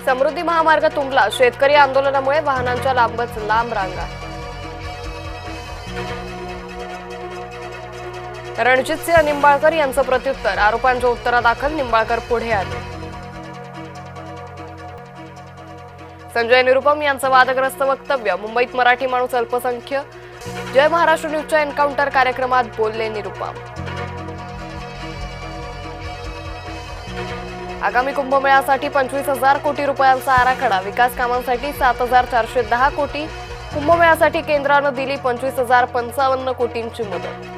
समृद्धी महामार्ग तुंबला, शेतकरी आंदोलनामुळे वाहनांच्या लांब रांगा। रणजितसिंह निंबाळकर यांचं प्रत्युत्तर, आरोपांच्या उत्तरादाखल निंबाळकर पुढे आले। संजय निरुपम यांचं वादग्रस्त वक्तव्य, मुंबईत मराठी माणूस अल्पसंख्य, जय महाराष्ट्र न्यूजच्या एन्काउंटर कार्यक्रमात बोलले निरुपम। आगामी कुंभमेळ्यासाठी 25,000 कोटी रुपयांचा आराखडा, विकास कामांसाठी 7,410 कोटी, कुंभमेळ्यासाठी केंद्रानं दिली 25,055 कोटींची मदत।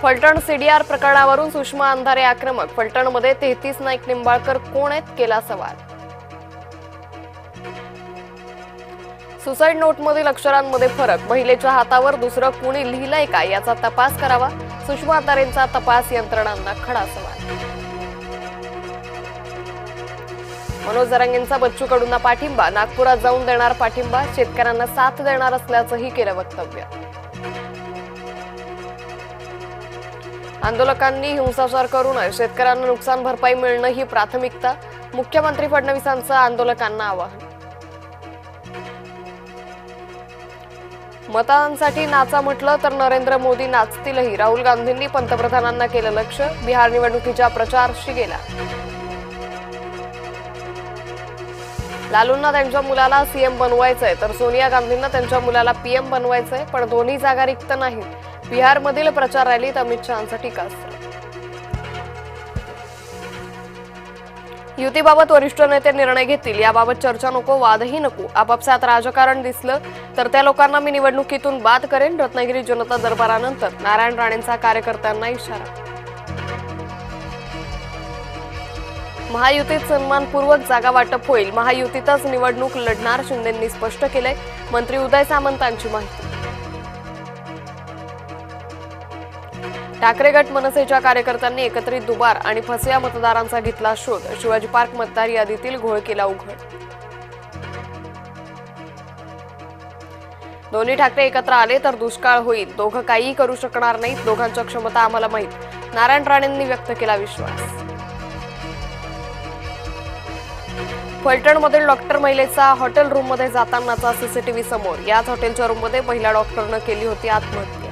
फलटण सीडीआर प्रकरणावरून सुषमा अंधारे आक्रमक, फलटणमध्ये 33 नाईक निंबाळकर कोण आहेत, केला सवाल। सुसाईड नोटमधील अक्षरांमध्ये फरक, महिलेच्या हातावर दुसरं कुणी लिहिलंय का याचा तपास करावा, सुषमा अंधारेंचा तपास यंत्रणांना खडा सवाल। मनोज जरांगेंचा बच्चू कडूंना पाठिंबा, नागपुरात जाऊन देणार पाठिंबा, शेतकऱ्यांना साथ देणार असल्याचंही केलं वक्तव्य। आंदोलकांनी हिंसाचार करू नये, शेतकऱ्यांना नुकसान भरपाई मिळणं ही प्राथमिकता, मुख्यमंत्री फडणवीसांचं आंदोलकांना आवाहन। मतदानासाठी नाचा म्हटलं तर नरेंद्र मोदी नाचतीलही, राहुल गांधींनी पंतप्रधानांना केलं लक्ष, बिहार निवडणुकीच्या प्रचार शिगेला। लालूंना त्यांच्या मुलाला सीएम बनवायचंय तर सोनिया गांधींना त्यांच्या मुलाला पीएम बनवायचंय, पण दोन्ही जागा रिक्त नाहीत। बिहारमधील प्रचार रॅलीत अमित शहांचं टीकास्त्र। युतीबाबत वरिष्ठ नेते निर्णय घेतील, याबाबत चर्चा नको, वादही नको, आपापसात राजकारण दिसलं तर त्या लोकांना मी निवडणुकीतून बाद करेन, रत्नागिरी जनता दरबारानंतर नारायण राणेंचा कार्यकर्त्यांना इशारा। महायुतीत सन्मानपूर्वक जागा वाटप होईल, महायुतीतच निवडणूक लढणार, शिंदेंनी स्पष्ट केलंय, मंत्री उदय सामंतांची माहिती। ठाकरे गट मनसेच्या कार्यकर्त्यांनी एकत्रित दुबार आणि फसव्या मतदारांचा घेतला शोध, शिवाजी पार्क मतदार यादीतील घोळ केला उघड। दोन्ही ठाकरे एकत्र आले तर दुष्काळ होईल, दोघं काहीही करू शकणार नाहीत, दोघांच्या क्षमता आम्हाला माहीत, नारायण राणेंनी व्यक्त केला विश्वास। फलटणमधील डॉक्टर महिलेचा हॉटेल रूममध्ये जातानाचा सीसीटीव्ही समोर, याच हॉटेलच्या रूममध्ये महिला डॉक्टरनं केली होती आत्महत्या।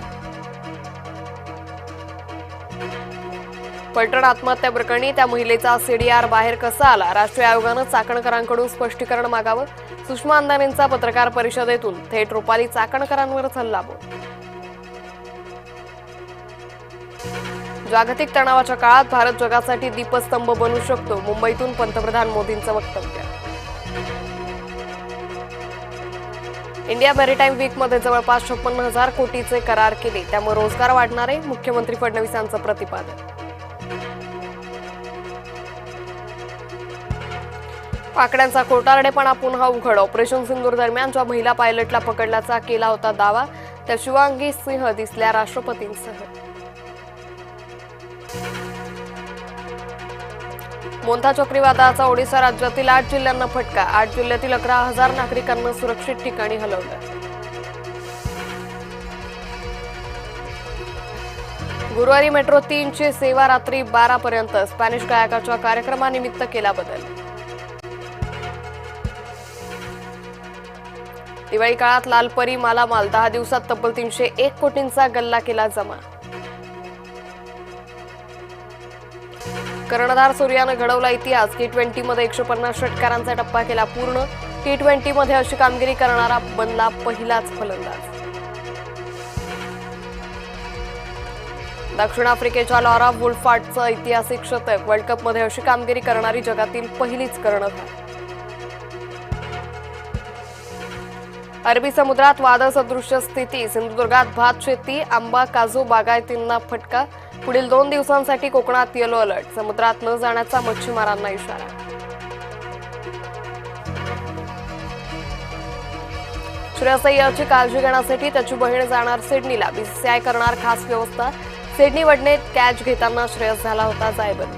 फलटण आत्महत्या प्रकरणी त्या महिलेचा सीडीआर बाहेर कसा आला, राष्ट्रीय आयोगानं चाकणकरांकडून स्पष्टीकरण मागावं, सुषमा अंधारेंचा पत्रकार परिषदेतून थेट रुपाली चाकणकरांवरच हल्लाबोल। जागतिक तणावाच्या काळात भारत जगासाठी दीपस्तंभ बनू शकतो, मुंबईतून पंतप्रधान मोदींचं वक्तव्य। इंडिया मॅरिटाईम वीकमध्ये जवळपास 56,000 कोटीचे करार केले, त्यामुळे रोजगार वाढणार आहे, मुख्यमंत्री फडणवीसांचं प्रतिपादन। पाकड्यांचा खोटारडेपणा पुन्हा उघड, ऑपरेशन सिंदूर दरम्यान ज्या महिला पायलटला पकडल्याचा केला होता दावा, त्या शिवांगी सिंह दिसल्या राष्ट्रपतींसह। मोंथा चक्रीवादळाचा ओडिशा राज्यातील 8 जिल्ह्यांना फटका, 8 जिल्ह्यातील 11,000 नागरिकांना सुरक्षित ठिकाणी हलवलं। गुरुवारी मेट्रो 3 ची सेवा रात्री 12 पर्यंत, स्पॅनिश गायकाच्या कार्यक्रमानिमित्त केला बदल। दिवाळी काळात लालपरी मालामाल, 10 दिवसात तब्बल 301 कोटींचा गल्ला केला जमा। कर्णधार सूर्यानं घडवला इतिहास, T20 मध्ये 150 षटकारांचा टप्पा केला पूर्ण, T20 मध्ये अशी कामगिरी करणारा बनला पहिलाच फलंदाज। दक्षिण आफ्रिकेच्या लॉरा वुल्फार्टचं ऐतिहासिक शतक, वर्ल्ड कपमध्ये अशी कामगिरी करणारी जगातील पहिलीच कर्णधार। अरबी समुद्रात वादळसदृश्य स्थिती, सिंधुदुर्गात भात शेती, आंबा काजू बागायतींना फटका, पुढील 2 दिवसांसाठी कोकणात येलो अलर्ट, समुद्रात न जाण्याचा मच्छीमारांना इशारा। श्रेयस अय्यरची काळजी घेण्यासाठी त्याची बहीण जाणार सिडनीला, बीसीसीआय करणार खास व्यवस्था, सिडनी वडनेत कॅच घेताना श्रेयस झाला होता जायबंदी।